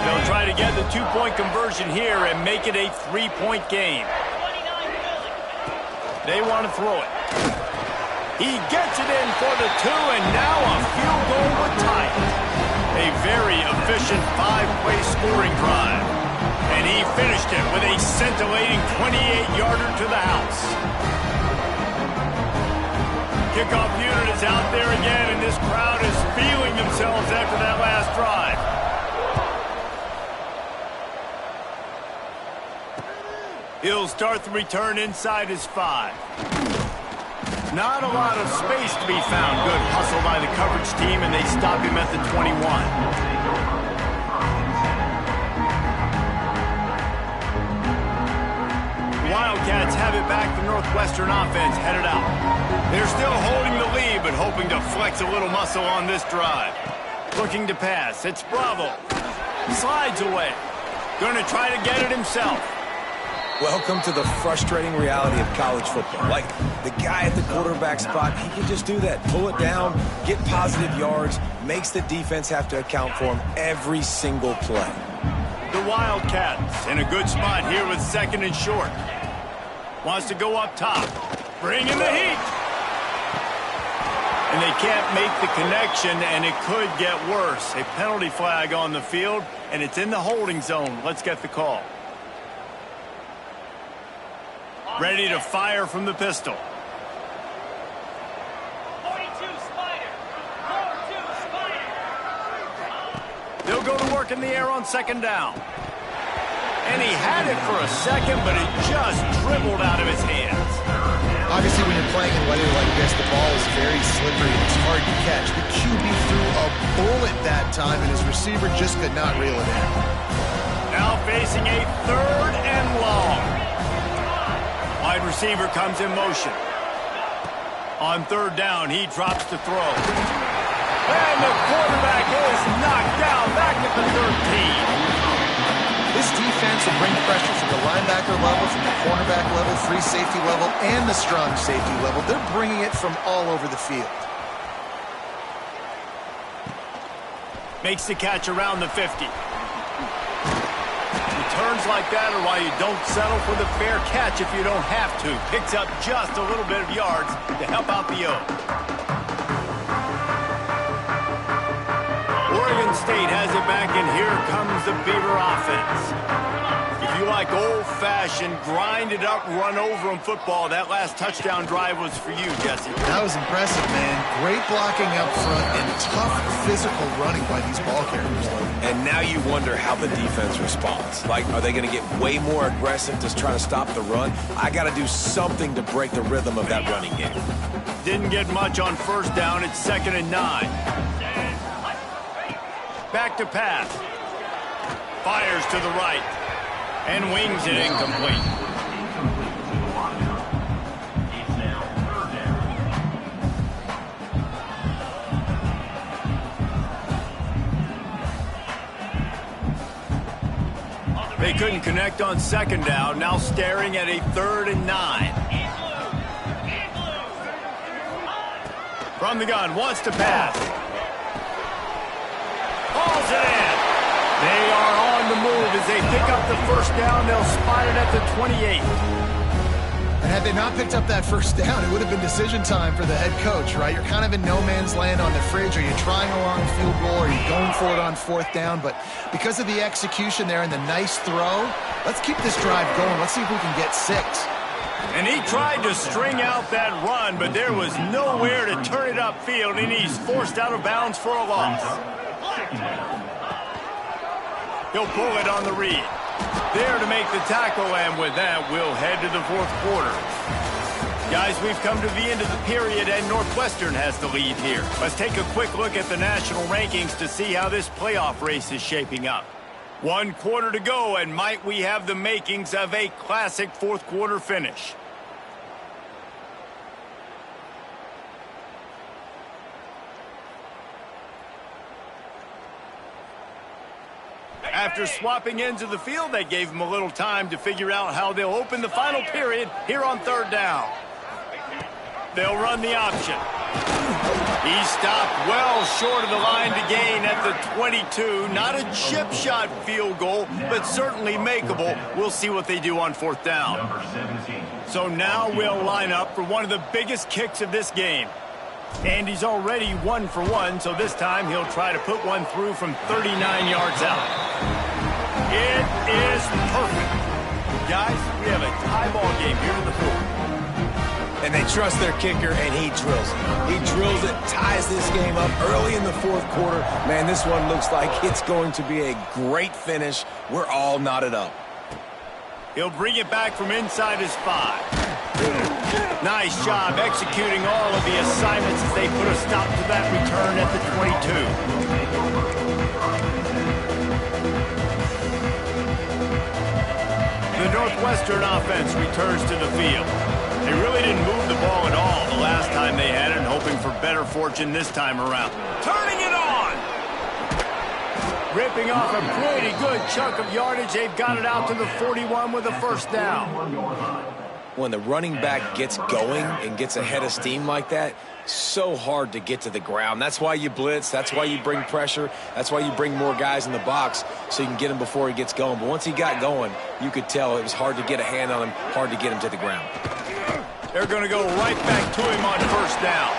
They'll try to get the two-point conversion here and make it a three-point game. They want to throw it. He gets it in for the two, and now a field goal would tie it. A very efficient five-play scoring drive. And he finished it with a scintillating 28-yarder to the house. Kickoff unit is out there again, and this crowd is feeling themselves after that last drive. He'll start the return inside his 5. Not a lot of space to be found. Good hustle by the coverage team, and they stop him at the 21. The Wildcats have it back. The Northwestern offense headed out. They're still holding the lead, but hoping to flex a little muscle on this drive. Looking to pass. It's Bravo. Slides away. Going to try to get it himself. Welcome to the frustrating reality of college football. Like, the guy at the quarterback spot, he can just do that. Pull it down, get positive yards, makes the defense have to account for him every single play. The Wildcats in a good spot here with second and short. Wants to go up top. Bring in the heat. And they can't make the connection, and it could get worse. A penalty flag on the field, and it's in the holding zone. Let's get the call. Ready to fire from the pistol. 42 Spider. 42 Spider. They'll go to work in the air on second down. And he had it for a second, but it just dribbled out of his hands. Obviously, when you're playing in weather like this, the ball is very slippery and it's hard to catch. The QB threw a bullet that time, and his receiver just could not reel it in. Now facing a third and long. Wide receiver comes in motion. On third down, he drops to throw. And the quarterback is knocked down back at the 13. This defense will bring pressure from the linebacker level, from the cornerback level, free safety level, and the strong safety level. They're bringing it from all over the field. Makes the catch around the 50. Returns like that are why you don't settle for the fair catch if you don't have to. Picks up just a little bit of yards to help out the O. Oregon State has it back, and here comes the Beaver offense. If you like old-fashioned, grind-it-up, run-over-'em football, that last touchdown drive was for you, Jesse. That was impressive, man. Great blocking up front and tough physical running by these ball carriers. And now you wonder how the defense responds. Like, are they going to get way more aggressive to try to stop the run? I got to do something to break the rhythm of that running game. Didn't get much on first down. It's 2nd and 9. Back to pass. Fires to the right. And wings it incomplete. They couldn't connect on second down. Now staring at a 3rd and 9. From the gun, wants to pass. Hauls it in. They are on the move as they pick up the first down. They'll spot it at the 28. And had they not picked up that first down, it would have been decision time for the head coach, right? You're kind of in no man's land on the fridge. Are you trying a long field goal? Are you going for it on fourth down? But because of the execution there and the nice throw, let's keep this drive going. Let's see if we can get 6. And he tried to string out that run, but there was nowhere to turn it upfield, and he's forced out of bounds for a loss. He'll pull it on the read. There to make the tackle, and with that, we'll head to the fourth quarter. Guys, we've come to the end of the period, and Northwestern has the lead here. Let's take a quick look at the national rankings to see how this playoff race is shaping up. 1 quarter to go, and might we have the makings of a classic fourth quarter finish. After swapping ends of the field, they gave him a little time to figure out how they'll open the final period here on third down. They'll run the option. He stopped well short of the line to gain at the 22. Not a chip shot field goal, but certainly makeable. We'll see what they do on fourth down. So now we'll line up for one of the biggest kicks of this game. And he's already 1 for 1, so this time he'll try to put one through from 39 yards out. It is perfect. Guys, we have a tie ball game here in the fourth. And they trust their kicker, and he drills it. He drills it, ties this game up early in the fourth quarter. Man, this one looks like it's going to be a great finish. We're all knotted up. He'll bring it back from inside his 5. Nice job executing all of the assignments as they put a stop to that return at the 22. The Northwestern offense returns to the field. They really didn't move the ball at all the last time they had it, and hoping for better fortune this time around. Turning it on! Ripping off a pretty good chunk of yardage. They've got it out to the 41 with a first down. When the running back gets going and gets ahead of steam like that, so hard to get to the ground. That's why you blitz. That's why you bring pressure. That's why you bring more guys in the box so you can get him before he gets going. But once he got going, you could tell it was hard to get a hand on him, hard to get him to the ground. They're going to go right back to him on first down.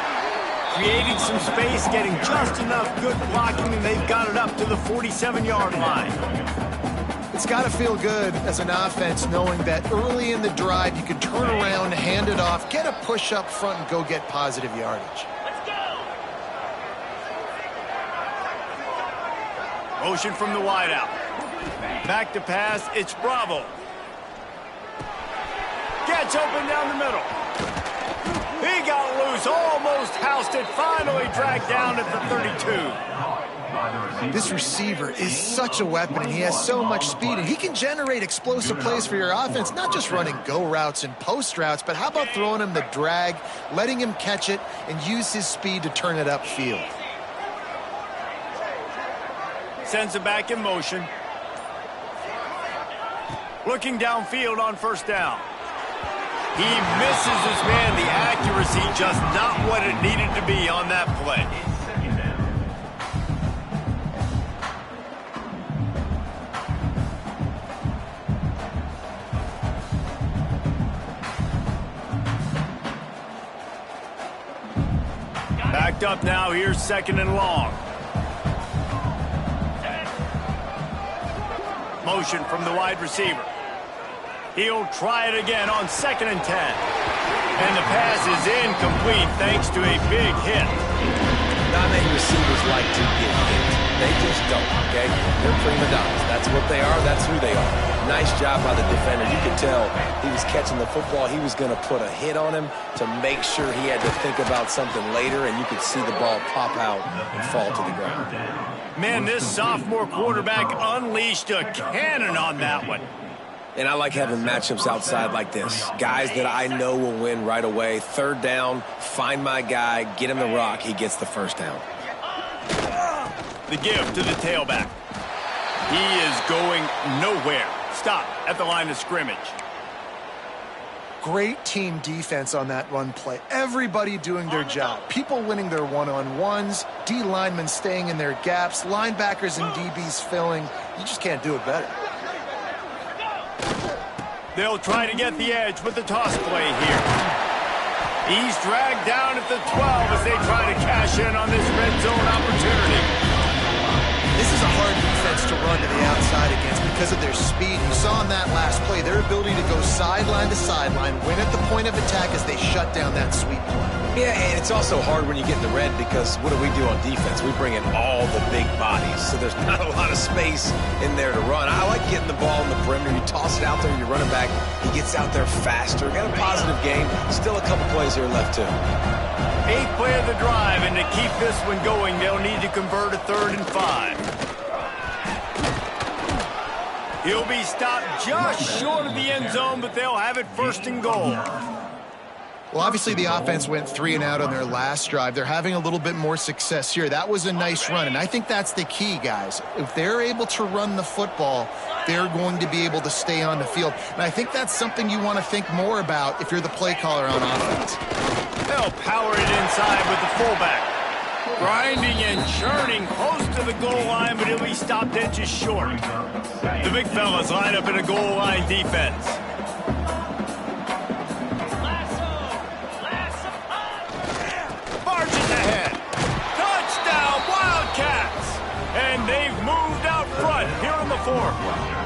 Creating some space, getting just enough good blocking, and they've got it up to the 47-yard line. It's got to feel good as an offense knowing that early in the drive you can turn around, hand it off, get a push up front, and go get positive yardage. Let's go! Motion from the wideout. Back to pass, it's Bravo. Gets open down the middle. He got loose, almost housed it, finally dragged down at the 32. This receiver is such a weapon, and he has so much speed, and he can generate explosive plays for your offense, not just running go routes and post routes, but how about throwing him the drag, letting him catch it, and use his speed to turn it upfield. Sends it back in motion. Looking downfield on first down. He misses his man. The accuracy just not what it needed to be on that play. Backed up now. Here's second and long. Motion from the wide receiver. He'll try it again on second and 10. And the pass is incomplete thanks to a big hit. Not many receivers like to get hit. They just don't, okay? They're prima donnas. That's what they are. That's who they are. Nice job by the defender. You could tell he was catching the football. He was going to put a hit on him to make sure he had to think about something later, and you could see the ball pop out and fall to the ground. Man, this sophomore quarterback unleashed a cannon on that one. And I like having matchups outside like this. Guys that I know will win right away. Third down, find my guy, get him the rock, he gets the first down. The give to the tailback. He is going nowhere. Stop at the line of scrimmage. Great team defense on that run play. Everybody doing their job. People winning their one-on-ones, D linemen staying in their gaps, linebackers and DBs filling. You just can't do it better. They'll try to get the edge with the toss play here. He's dragged down at the 12 as they try to cash in on this red zone opportunity. This is a hard defense to run to the outside against because of their speed. You saw in that last play their ability to go sideline to sideline, win at the point of attack as they shut down that sweep play. Yeah, and it's also hard when you get in the red because what do we do on defense? We bring in all the big bodies, so there's not a lot of space in there to run. I like getting the ball in the perimeter. You toss it out there, you're running back. He gets out there faster. Got a positive game. Still a couple plays here left, too. 8th play of the drive, and to keep this one going, they'll need to convert a 3rd and 5. He'll be stopped just short of the end zone, but they'll have it 1st and goal. Well, obviously the offense went 3 and out on their last drive. They're having a little bit more success here. That was a nice run, and I think that's the key, guys. If they're able to run the football, they're going to be able to stay on the field. And I think that's something you want to think more about if you're the play caller on offense. They'll power it inside with the fullback. Grinding and churning close to the goal line, but he'll be stopped inches short. The big fellas line up in a goal line defense. Marches ahead. Touchdown, Wildcats! And they've moved out front here in the 4th.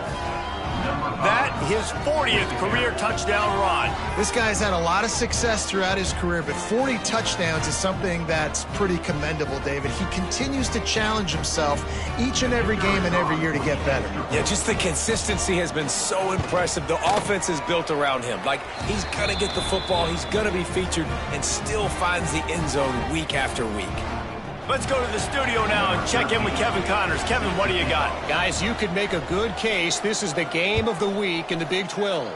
That, his 40th career touchdown run. This guy's had a lot of success throughout his career, but 40 touchdowns is something that's pretty commendable, David. He continues to challenge himself each and every game and every year to get better. Yeah, just the consistency has been so impressive. The offense is built around him. Like, he's going to get the football, he's going to be featured, and still finds the end zone week after week. Let's go to the studio now and check in with Kevin Connors. Kevin, what do you got? Guys, you could make a good case. This is the game of the week in the Big 12.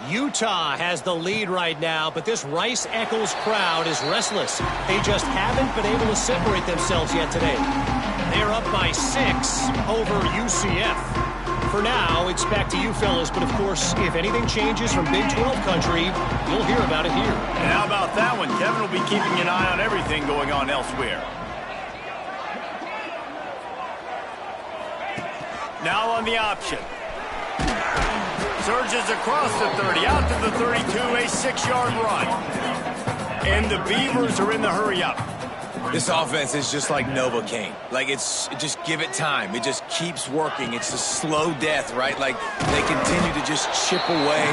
Utah has the lead right now, but this Rice-Eccles crowd is restless. They just haven't been able to separate themselves yet today. They're up by 6 over UCF. For now, it's back to you fellas, but of course, if anything changes from Big 12 country, you'll hear about it here. And how about that one? Kevin will be keeping an eye on everything going on elsewhere. Now on the option. Surges across the 30, out to the 32, a 6-yard run. And the Beavers are in the hurry-up. This offense is just like Novocaine. Like, just give it time. It just keeps working. It's a slow death, right? Like, they continue to just chip away.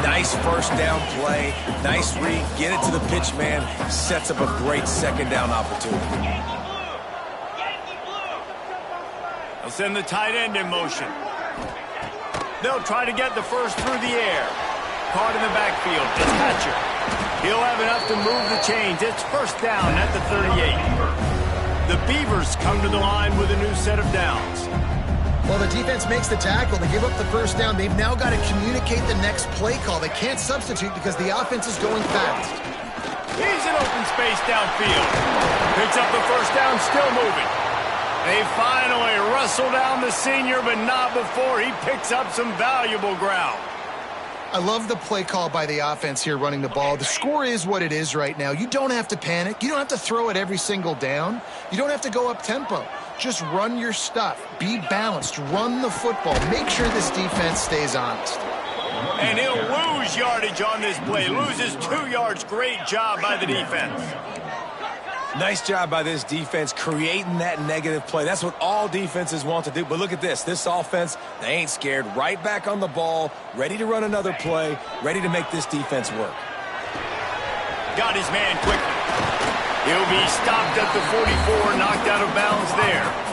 Nice first down play. Nice read. Get it to the pitch man. Sets up a great second down opportunity. They'll send the tight end in motion. They'll try to get the first through the air. Caught in the backfield. It's Hatcher. He'll have enough to move the chains. It's 1st down at the 38. The Beavers come to the line with a new set of downs. Well, the defense makes the tackle. They give up the 1st down. They've now got to communicate the next play call. They can't substitute because the offense is going fast. He's in open space downfield. Picks up the 1st down, still moving. They finally wrestle down the senior, but not before he picks up some valuable ground. I love the play call by the offense here running the ball. The score is what it is right now. You don't have to panic. You don't have to throw it every single down. You don't have to go up tempo. Just run your stuff. Be balanced. Run the football. Make sure this defense stays honest. And he'll lose yardage on this play. Loses 2 yards. Great job by the defense. Nice job by this defense creating that negative play. That's what all defenses want to do. But look at this. This offense, they ain't scared. Right back on the ball, ready to run another play, ready to make this defense work. Got his man quickly. He'll be stopped at the 44, knocked out of bounds there.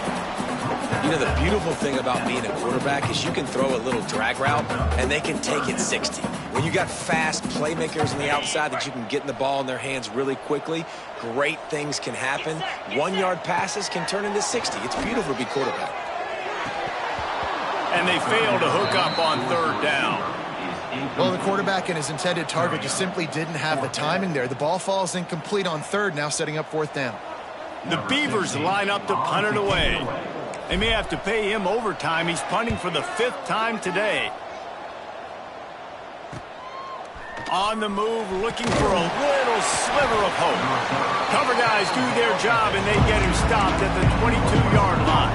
You know, the beautiful thing about being a quarterback is you can throw a little drag route, and they can take it 60. When you got fast playmakers on the outside that you can get in the ball in their hands really quickly, great things can happen. 1-yard passes can turn into 60. It's beautiful to be quarterback. And they fail to hook up on 3rd down. Well, the quarterback and his intended target just simply didn't have the timing there. The ball falls incomplete on 3rd, now setting up 4th down. The Beavers line up to punt it away. They may have to pay him overtime. He's punting for the 5th time today. On the move, looking for a little sliver of hope. Cover guys do their job, and they get him stopped at the 22-yard line.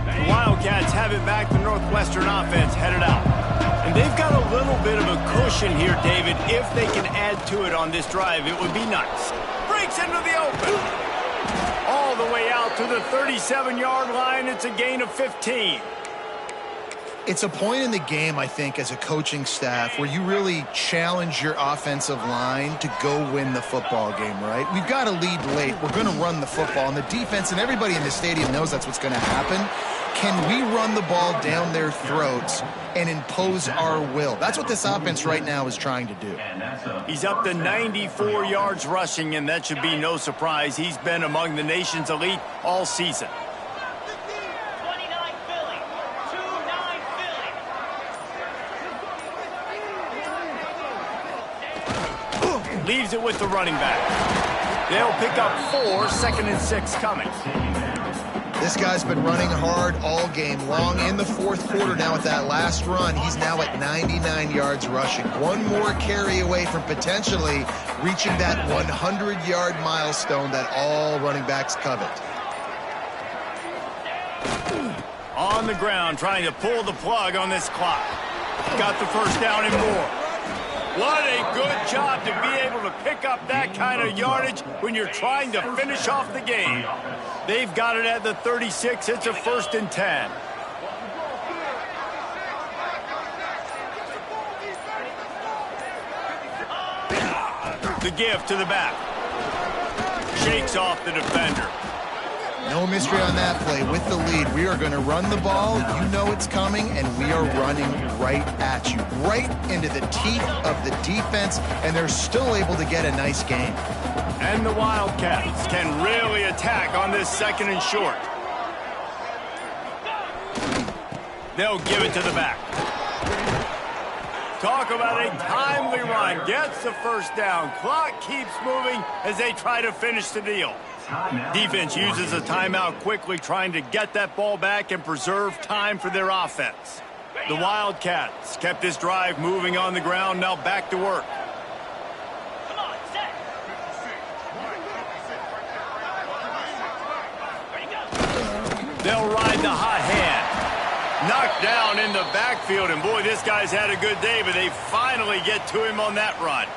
The Wildcats have it back. The Northwestern offense headed out. And they've got a little bit of a cushion here, David. If they can add to it on this drive, it would be nice. Breaks into the open. All the way out to the 37-yard line. It's a gain of 15. It's a point in the game, I think, as a coaching staff where you really challenge your offensive line to go win the football game, right? We've got to lead late. We're going to run the football. And the defense and everybody in the stadium knows that's what's going to happen. Can we run the ball down their throats and impose our will? That's what this offense right now is trying to do. He's up to 94 yards rushing, and that should be no surprise. He's been among the nation's elite all season. 29 Philly. 2-9 Philly. Leaves it with the running back. They'll pick up 4, 2nd and 6 coming. This guy's been running hard all game long. In the fourth quarter now with that last run, he's now at 99 yards rushing. One more carry away from potentially reaching that 100-yard milestone that all running backs covet. On the ground, trying to pull the plug on this clock. Got the first down and more. What a good job to be able to pick up that kind of yardage when you're trying to finish off the game. They've got it at the 36. It's a 1st and 10. The give to the back. Shakes off the defender. No mystery on that play. With the lead, we are going to run the ball. You know it's coming, and we are running right at you. Right into the teeth of the defense, and they're still able to get a nice game. And the Wildcats can really attack on this 2nd and short. They'll give it to the back. Talk about a timely run. Gets the first down. Clock keeps moving as they try to finish the deal. Defense uses a timeout quickly, trying to get that ball back and preserve time for their offense. The Wildcats kept this drive moving on the ground. Now back to work. Come on, set. Ready, go. They'll ride the hot hand. Knocked down in the backfield, and boy, this guy's had a good day, but they finally get to him on that run.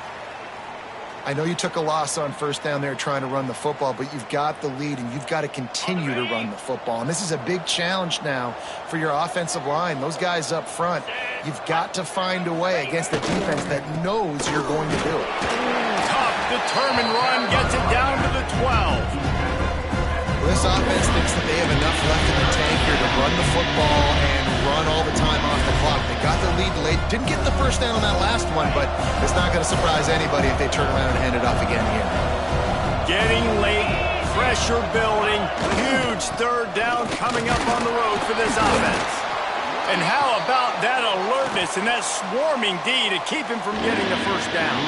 I know you took a loss on first down there trying to run the football, but you've got the lead, and you've got to continue to run the football. And this is a big challenge now for your offensive line. Those guys up front, you've got to find a way against the defense that knows you're going to do it. Tough, determined run, gets it down to the 12. This offense thinks that they have enough left in the tank here to run the football and run all the time off the clock. They got the lead late. Didn't get the first down on that last one, but it's not going to surprise anybody if they turn around and hand it off again here. Getting late, pressure building, huge 3rd down coming up on the road for this offense. And how about that alertness and that swarming D to keep him from getting the first down?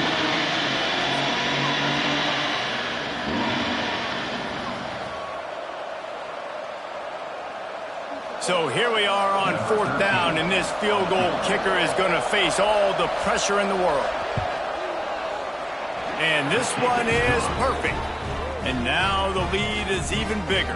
So here we are on 4th down, and this field goal kicker is going to face all the pressure in the world. And this one is perfect. And now the lead is even bigger.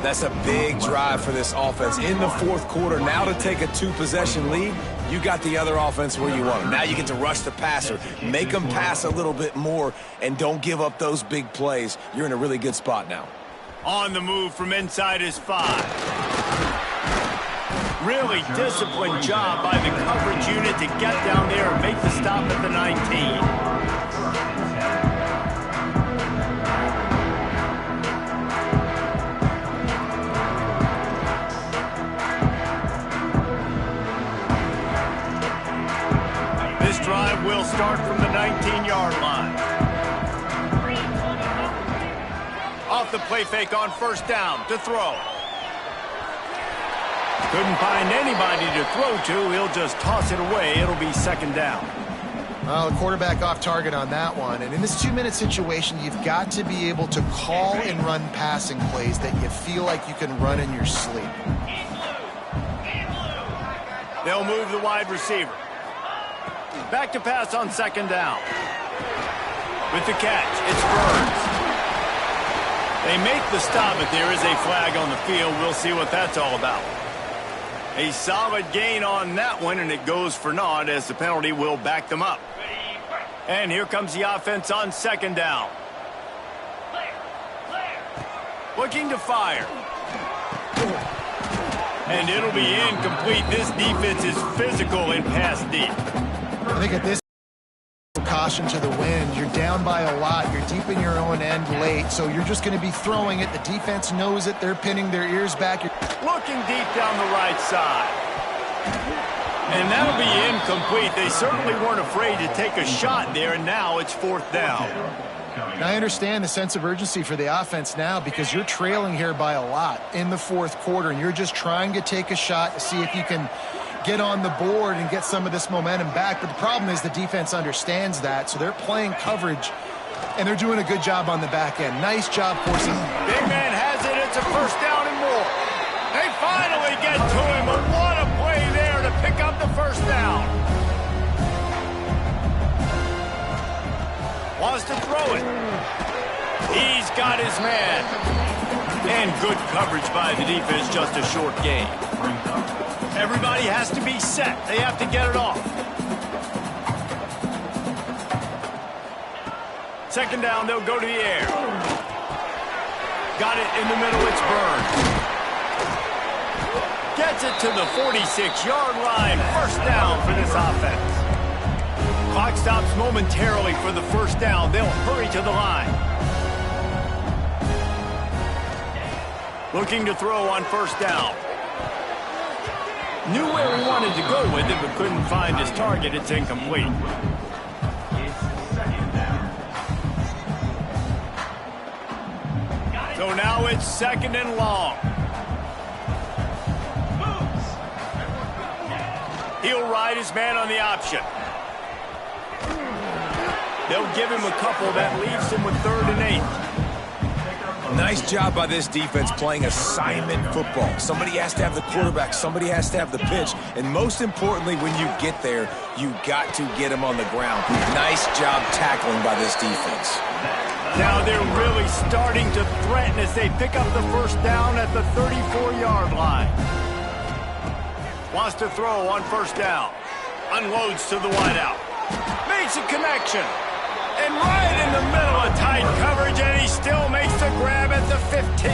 That's a big drive for this offense in the 4th quarter. Now to take a 2-possession lead, you got the other offense where you want them. Now you get to rush the passer, make them pass a little bit more, and don't give up those big plays. You're in a really good spot now. On the move from inside his 5. Really disciplined job by the coverage unit to get down there and make the stop at the 19. This drive will start from the 19-yard line. Off the play fake on first down to throw. Couldn't find anybody to throw to. He'll just toss it away. It'll be 2nd down. Well, the quarterback off target on that one. And in this 2-minute situation, you've got to be able to call and run passing plays that you feel like you can run in your sleep. They'll move the wide receiver. Back to pass on second down. With the catch, it's Burns. They make the stop, but there is a flag on the field. We'll see what that's all about. A solid gain on that one, and it goes for naught as the penalty will back them up. And here comes the offense on second down. Looking to fire. And it'll be incomplete. This defense is physical and pass deep. I think at this caution to the wind, you're down by a lot. You're deep in your own end late, so you're just going to be throwing it. The defense knows it. They're pinning their ears back. Looking deep down the right side. And that'll be incomplete. They certainly weren't afraid to take a shot there, and now it's fourth down. Now, I understand the sense of urgency for the offense now because you're trailing here by a lot in the fourth quarter, and you're just trying to take a shot to see if you can get on the board and get some of this momentum back. But the problem is the defense understands that, so they're playing coverage, and they're doing a good job on the back end. Nice job forcing. Big man has it. It's a first down and more. They finally get to him, but what a play there to pick up the first down. Wants to throw it. He's got his man. And good coverage by the defense, just a short gain. Everybody has to be set. They have to get it off. Second down, they'll go to the air. Got it in the middle, it's Burns. Gets it to the 46-yard line. First down for this offense. Clock stops momentarily for the first down. They'll hurry to the line. Looking to throw on first down. Knew where he wanted to go with it, but couldn't find his target. It's incomplete. So now it's second and long. He'll ride his man on the option. They'll give him a couple. That leaves him with 3rd and 8. Nice job by this defense playing assignment football. Somebody has to have the quarterback. Somebody has to have the pitch. And most importantly, when you get there, you got to get him on the ground. Nice job tackling by this defense. Now they're really starting to threaten as they pick up the first down at the 34-yard line. Wants to throw on first down. Unloads to the wideout. Makes a connection. And right in the middle of tight coverage, and he still makes the grab at the 15.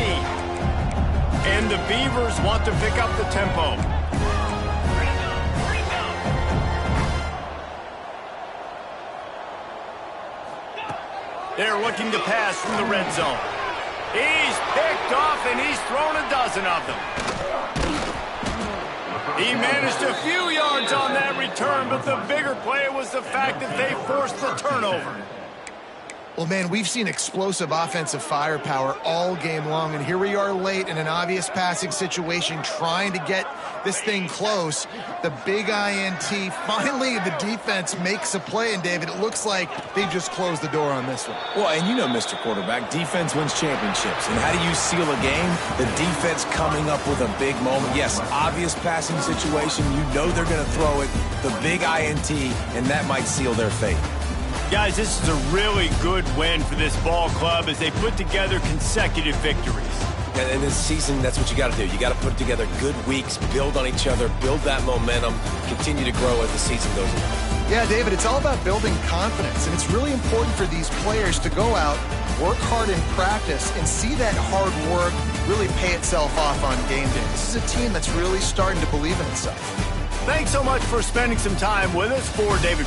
And the Beavers want to pick up the tempo. They're looking to pass from the red zone. He's picked off, and he's thrown a dozen of them. He managed a few yards on that return, but the bigger play was the fact that they forced the turnover. Well, man, we've seen explosive offensive firepower all game long, and here we are late in an obvious passing situation trying to get this thing close. The big INT, finally the defense makes a play, and David, it looks like they just closed the door on this one. Well, and you know, Mr. Quarterback, defense wins championships. And how do you seal a game? The defense coming up with a big moment. Yes, obvious passing situation. You know they're going to throw it. The big INT, and that might seal their fate. Guys, this is a really good win for this ball club as they put together consecutive victories. And in this season, that's what you got to do. You got to put together good weeks, build on each other, build that momentum, continue to grow as the season goes on. Yeah, David, it's all about building confidence, and it's really important for these players to go out, work hard in practice, and see that hard work really pay itself off on game day. This is a team that's really starting to believe in itself. Thanks so much for spending some time with us. For David